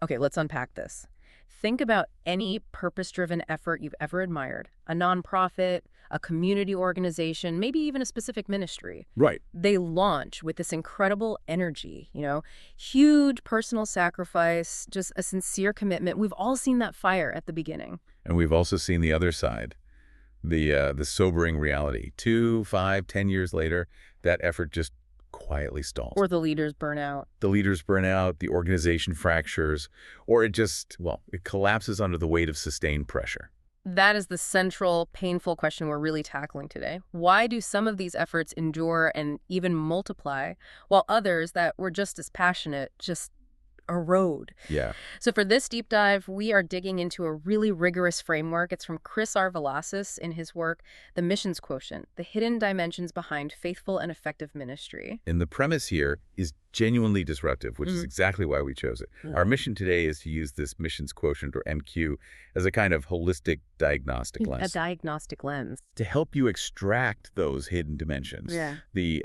Okay, let's unpack this. Think about any purpose-driven effort you've ever admired, a nonprofit, a community organization, maybe even a specific ministry. Right. They launch with this incredible energy, huge personal sacrifice, just a sincere commitment. We've all seen that fire at the beginning. And we've also seen the other side, the sobering reality. 2, 5, 10 years later, that effort just quietly stalls. Or the leaders burn out. The leaders burn out, the organization fractures, or it collapses under the weight of sustained pressure. That is the central, painful question we're really tackling today. Why do some of these efforts endure and even multiply, while others that were just as passionate just erode? Yeah. So for this deep dive, we are digging into a really rigorous framework. It's from Chris R. Villasis in his work, The Missions Quotient, The Hidden Dimensions Behind Faithful and Effective Ministry. And the premise here is genuinely disruptive, which is exactly why we chose it. Our mission today is to use this Missions Quotient, or MQ, as a kind of holistic diagnostic lens. A diagnostic lens. To help you extract those hidden dimensions. Yeah. The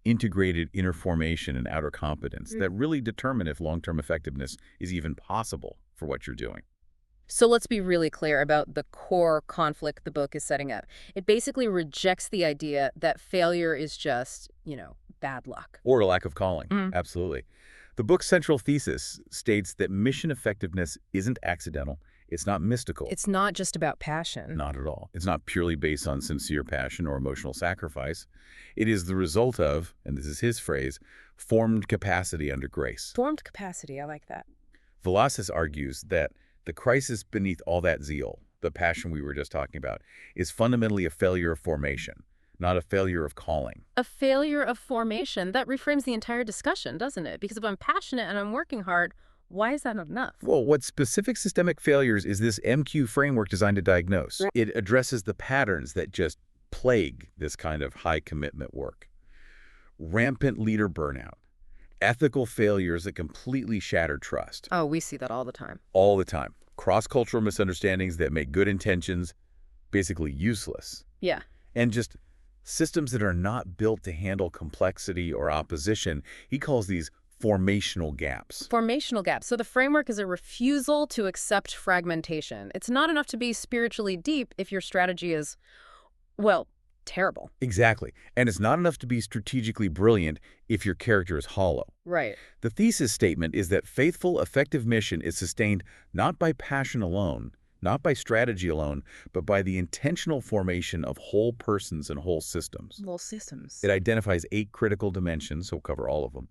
integrated inner formation and outer competence that really determine if long-term effectiveness is even possible for what you're doing. So let's be really clear about the core conflict the book is setting up. It basically rejects the idea that failure is just, bad luck. Or a lack of calling. Absolutely. The book's central thesis states that mission effectiveness isn't accidental. It's not mystical. It's not just about passion. Not at all. It's not purely based on sincere passion or emotional sacrifice. It is the result of, and this is his phrase, formed capacity under grace. Formed capacity, I like that. Villasis argues that the crisis beneath all that zeal, the passion we were just talking about, is fundamentally a failure of formation, not a failure of calling. A failure of formation. That reframes the entire discussion, doesn't it? Because if I'm passionate and I'm working hard, why is that not enough? Well, what specific systemic failures is this MQ framework designed to diagnose? It addresses the patterns that just plague this kind of high-commitment work. Rampant leader burnout, ethical failures that completely shatter trust. Oh, we see that all the time. All the time. Cross-cultural misunderstandings that make good intentions basically useless. Yeah. And just systems that are not built to handle complexity or opposition. He calls these formational gaps. Formational gaps. So the framework is a refusal to accept fragmentation. It's not enough to be spiritually deep if your strategy is, well, terrible. Exactly. And it's not enough to be strategically brilliant if your character is hollow. Right. The thesis statement is that faithful, effective mission is sustained not by passion alone, not by strategy alone, but by the intentional formation of whole persons and whole systems. Whole systems. It identifies 8 critical dimensions, so we'll cover all of them,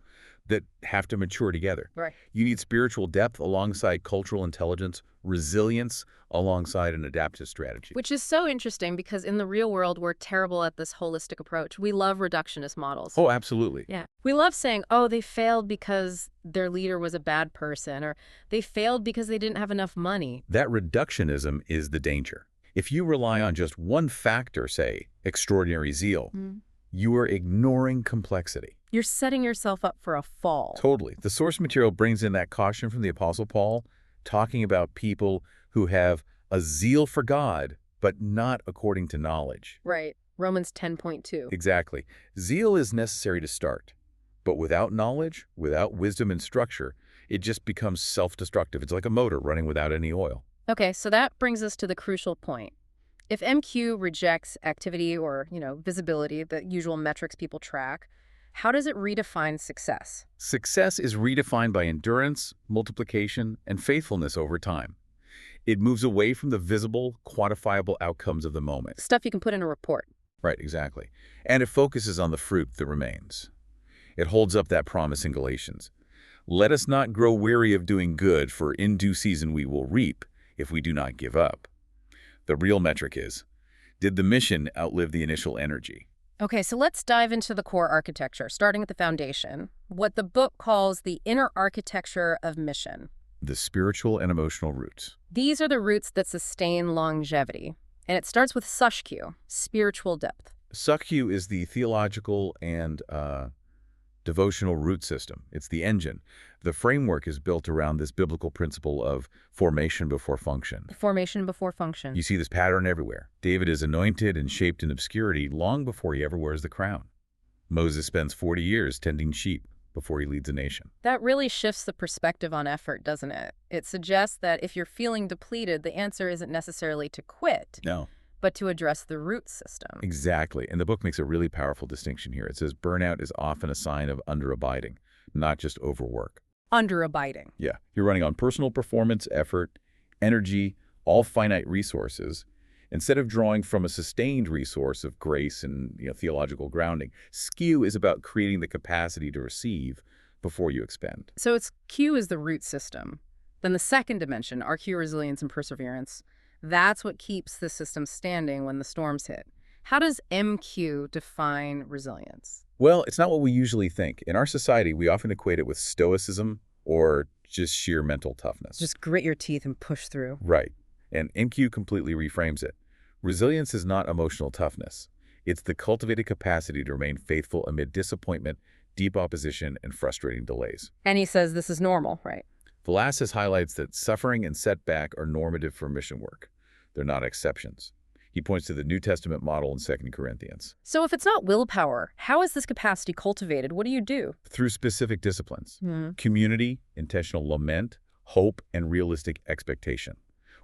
that have to mature together. Right. You need spiritual depth alongside cultural intelligence, resilience alongside an adaptive strategy. Which is so interesting because in the real world, we're terrible at this holistic approach. We love reductionist models. Oh, absolutely. Yeah. We love saying, oh, they failed because their leader was a bad person, or they failed because they didn't have enough money. That reductionism is the danger. If you rely on just one factor, say, extraordinary zeal, you are ignoring complexity. You're setting yourself up for a fall. Totally. The source material brings in that caution from the Apostle Paul, talking about people who have a zeal for God, but not according to knowledge. Right. Romans 10.2. Exactly. Zeal is necessary to start, but without knowledge, without wisdom and structure, it just becomes self-destructive. It's like a motor running without any oil. Okay, so that brings us to the crucial point. If MQ rejects activity or, visibility, the usual metrics people track, how does it redefine success? Success is redefined by endurance, multiplication, and faithfulness over time. It moves away from the visible, quantifiable outcomes of the moment. Stuff you can put in a report. Right, exactly. And it focuses on the fruit that remains. It holds up that promise in Galatians. Let us not grow weary of doing good, for in due season we will reap if we do not give up. The real metric is, did the mission outlive the initial energy? Okay, so let's dive into the core architecture, starting at the foundation, what the book calls the inner architecture of mission. The spiritual and emotional roots. These are the roots that sustain longevity. And it starts with sushku, spiritual depth. Sukhyu is the theological and devotional root system. It's the engine. The framework is built around this biblical principle of formation before function. Formation before function. You see this pattern everywhere. David is anointed and shaped in obscurity long before he ever wears the crown. Moses spends 40 years tending sheep. before he leads a nation. That really shifts the perspective on effort, doesn't it? It suggests that if you're feeling depleted, the answer isn't necessarily to quit, No. but to address the root system. Exactly. And the book makes a really powerful distinction here. It says burnout is often a sign of underabiding, not just overwork. Underabiding. Yeah. You're running on personal performance, effort, energy, all finite resources, instead of drawing from a sustained resource of grace and theological grounding. Skew is about creating the capacity to receive before you expend. So it's Q is the root system. Then the second dimension, RQ resilience and perseverance, that's what keeps the system standing when the storms hit. How does MQ define resilience? Well, it's not what we usually think. In our society, we often equate it with stoicism or just sheer mental toughness. Just grit your teeth and push through. Right. And MQ completely reframes it. Resilience is not emotional toughness. It's the cultivated capacity to remain faithful amid disappointment, deep opposition, and frustrating delays. And he says this is normal, right? Villasis highlights that suffering and setback are normative for mission work. They're not exceptions. He points to the New Testament model in 2 Corinthians. So if it's not willpower, how is this capacity cultivated? What do you do? Through specific disciplines. Community, intentional lament, hope, and realistic expectation.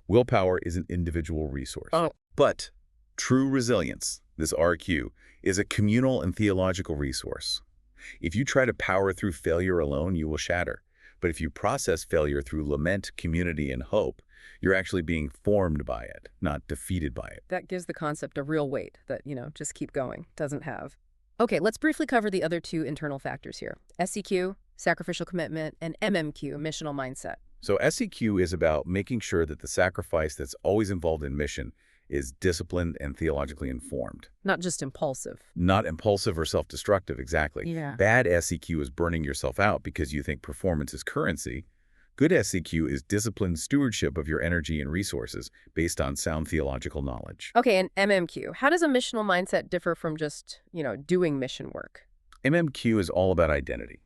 Willpower is an individual resource. But true resilience, this RQ, is a communal and theological resource. If you try to power through failure alone, you will shatter. But if you process failure through lament, community, and hope, you're actually being formed by it, not defeated by it. That gives the concept a real weight that, just keep going, doesn't have. Okay, let's briefly cover the other two internal factors here. SEQ, sacrificial commitment, and MMQ, missional mindset. So SEQ is about making sure that the sacrifice that's always involved in mission is disciplined and theologically informed. Not just impulsive. Not impulsive or self-destructive, exactly. Yeah. Bad SEQ is burning yourself out because you think performance is currency. Good SEQ is disciplined stewardship of your energy and resources based on sound theological knowledge. Okay, and MMQ, how does a missional mindset differ from just, doing mission work? MMQ is all about identity.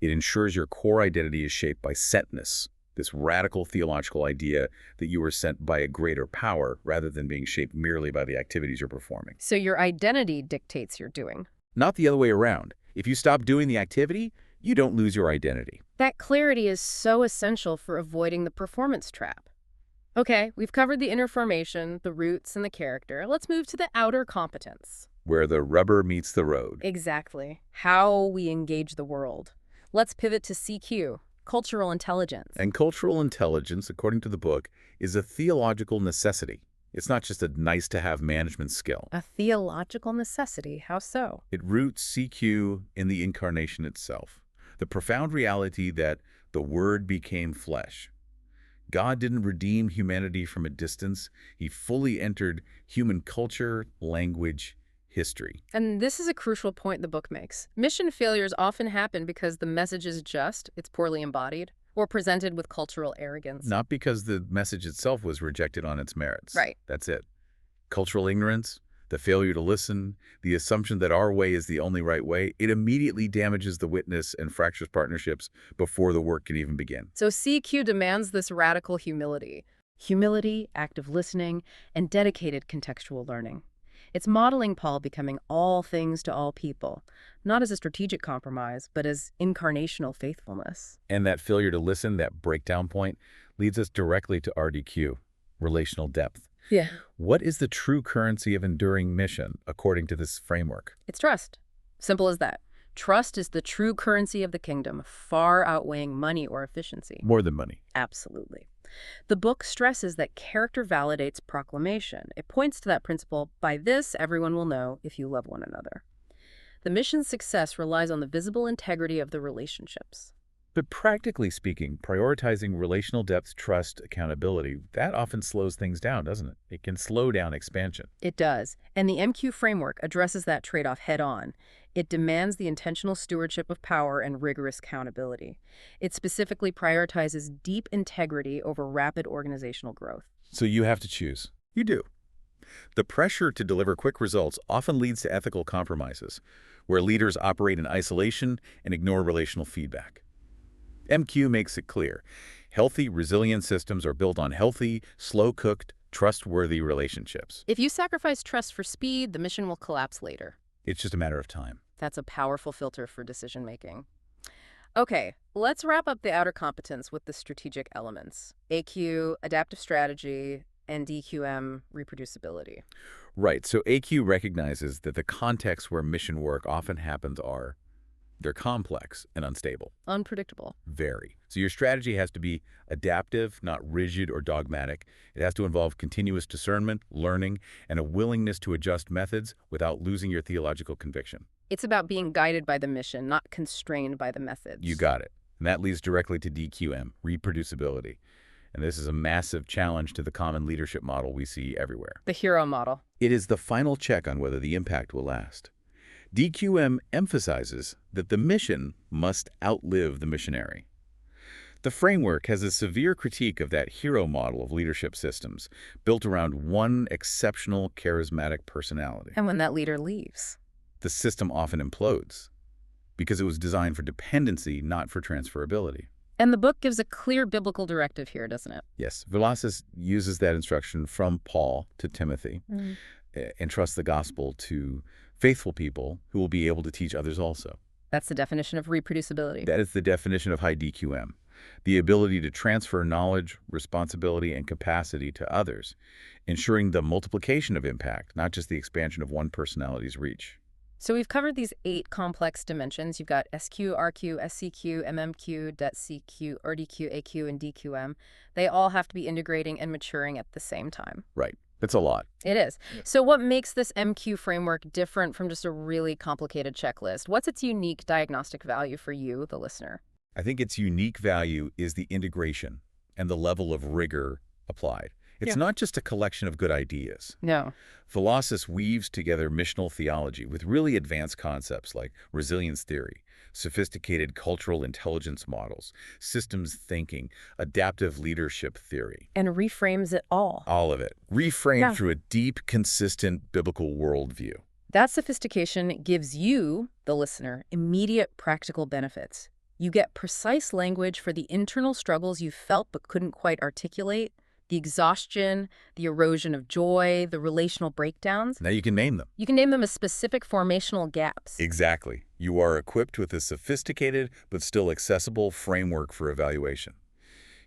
It ensures your core identity is shaped by sentness, this radical theological idea that you were sent by a greater power rather than being shaped merely by the activities you're performing. So your identity dictates your doing. Not the other way around. If you stop doing the activity, you don't lose your identity. That clarity is so essential for avoiding the performance trap. Okay, we've covered the inner formation, the roots, and the character. Let's move to the outer competence. Where the rubber meets the road. Exactly. How we engage the world. Let's pivot to CQ. Cultural intelligence. And cultural intelligence, according to the book, is a theological necessity. It's not just a nice-to-have management skill. A theological necessity? How so? It roots CQ in the incarnation itself, the profound reality that the Word became flesh. God didn't redeem humanity from a distance. He fully entered human culture, language, history. And this is a crucial point the book makes. Mission failures often happen because the message is just, it's poorly embodied, or presented with cultural arrogance. Not because the message itself was rejected on its merits. Right. That's it. Cultural ignorance, the failure to listen, the assumption that our way is the only right way, it immediately damages the witness and fractures partnerships before the work can even begin. So CQ demands this radical humility. Humility, active listening, and dedicated contextual learning. It's modeling Paul becoming all things to all people, not as a strategic compromise, but as incarnational faithfulness. And that failure to listen, that breakdown point, leads us directly to RDQ, relational depth. Yeah. What is the true currency of enduring mission, according to this framework? It's trust. Simple as that. Trust is the true currency of the kingdom, far outweighing money or efficiency. More than money. Absolutely. The book stresses that character validates proclamation. It points to that principle, by this everyone will know if you love one another. The mission's success relies on the visible integrity of the relationships. But practically speaking, prioritizing relational depth, trust, accountability, that often slows things down, doesn't it? It can slow down expansion. It does. And the MQ framework addresses that trade-off head-on. It demands the intentional stewardship of power and rigorous accountability. It specifically prioritizes deep integrity over rapid organizational growth. So you have to choose. You do. The pressure to deliver quick results often leads to ethical compromises, where leaders operate in isolation and ignore relational feedback. MQ makes it clear. Healthy, resilient systems are built on healthy, slow-cooked, trustworthy relationships. If you sacrifice trust for speed, the mission will collapse later. It's just a matter of time. That's a powerful filter for decision-making. Okay, let's wrap up the outer competence with the strategic elements. AQ, adaptive strategy, and DQM, reproducibility. Right, so AQ recognizes that the contexts where mission work often happens they're complex and unstable. Unpredictable. Very. So your strategy has to be adaptive, not rigid or dogmatic. It has to involve continuous discernment, learning, and a willingness to adjust methods without losing your theological conviction. It's about being guided by the mission, not constrained by the You methods. got it. And that leads directly to DQM, reproducibility. And this is a massive challenge to the common leadership model we see everywhere. The hero model. It is the final check on whether the impact will last. DQM emphasizes that the mission must outlive the missionary. The framework has a severe critique of that hero model of leadership systems, built around one exceptional, charismatic personality. And when that leader leaves. The system often implodes, because it was designed for dependency, not for transferability. And the book gives a clear biblical directive here, doesn't it? Yes, Villasis uses that instruction from Paul to Timothy, entrusts the gospel to faithful people who will be able to teach others also. That's the definition of reproducibility. That is the definition of high DQM, the ability to transfer knowledge, responsibility, and capacity to others, ensuring the multiplication of impact, not just the expansion of one personality's reach. So we've covered these 8 complex dimensions. You've got SQ, RQ, SCQ, MMQ, DETCQ, RDQ, AQ, and DQM. They all have to be integrating and maturing at the same time. Right. That's a lot. It is. So what makes this MQ framework different from just a really complicated checklist? What's its unique diagnostic value for you, the listener? I think its unique value is the integration and the level of rigor applied. It's not just a collection of good ideas. No. Villasis weaves together missional theology with really advanced concepts like resilience theory, sophisticated cultural intelligence models, systems thinking, adaptive leadership theory. And reframes it all. All of it, reframed through a deep, consistent biblical worldview. That sophistication gives you, the listener, immediate practical benefits. You get precise language for the internal struggles you felt but couldn't quite articulate, the exhaustion, the erosion of joy, the relational breakdowns. Now you can name them. You can name them as specific formational gaps. Exactly. You are equipped with a sophisticated but still accessible framework for evaluation.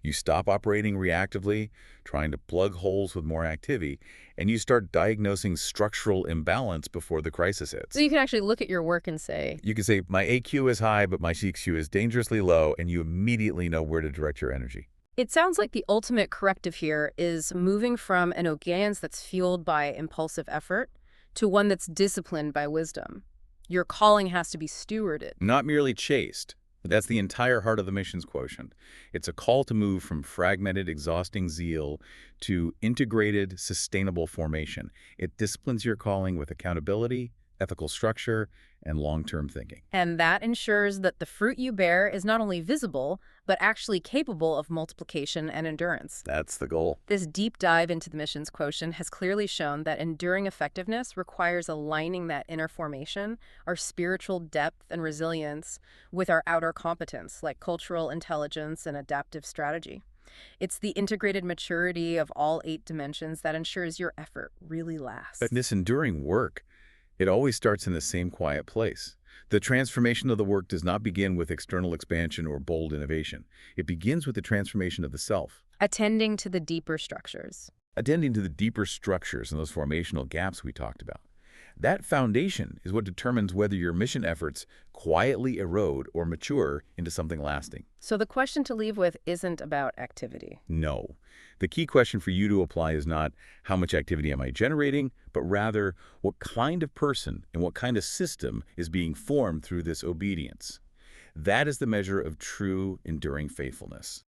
You stop operating reactively, trying to plug holes with more activity, and you start diagnosing structural imbalance before the crisis hits. So you can actually look at your work and say, You can say, my AQ is high, but my CQ is dangerously low, and you immediately know where to direct your energy. it sounds like the ultimate corrective here is moving from an obedience that's fueled by impulsive effort to one that's disciplined by wisdom. Your calling has to be stewarded. Not merely chased. That's the entire heart of the Missions Quotient. It's a call to move from fragmented, exhausting zeal to integrated, sustainable formation. It disciplines your calling with accountability, ethical structure, and long-term thinking. And that ensures that the fruit you bear is not only visible, but actually capable of multiplication and endurance. That's the goal. This deep dive into the Missions Quotient has clearly shown that enduring effectiveness requires aligning that inner formation, our spiritual depth and resilience, with our outer competence, like cultural intelligence and adaptive strategy. It's the integrated maturity of all 8 dimensions that ensures your effort really lasts. But this enduring work, it always starts in the same quiet place. The transformation of the work does not begin with external expansion or bold innovation. It begins with the transformation of the self. Attending to the deeper structures. Attending to the deeper structures and those formational gaps we talked about. That foundation is what determines whether your mission efforts quietly erode or mature into something lasting. So the question to leave with isn't about activity. No. The key question for you to apply is not how much activity am I generating, but rather what kind of person and what kind of system is being formed through this obedience. That is the measure of true, enduring faithfulness.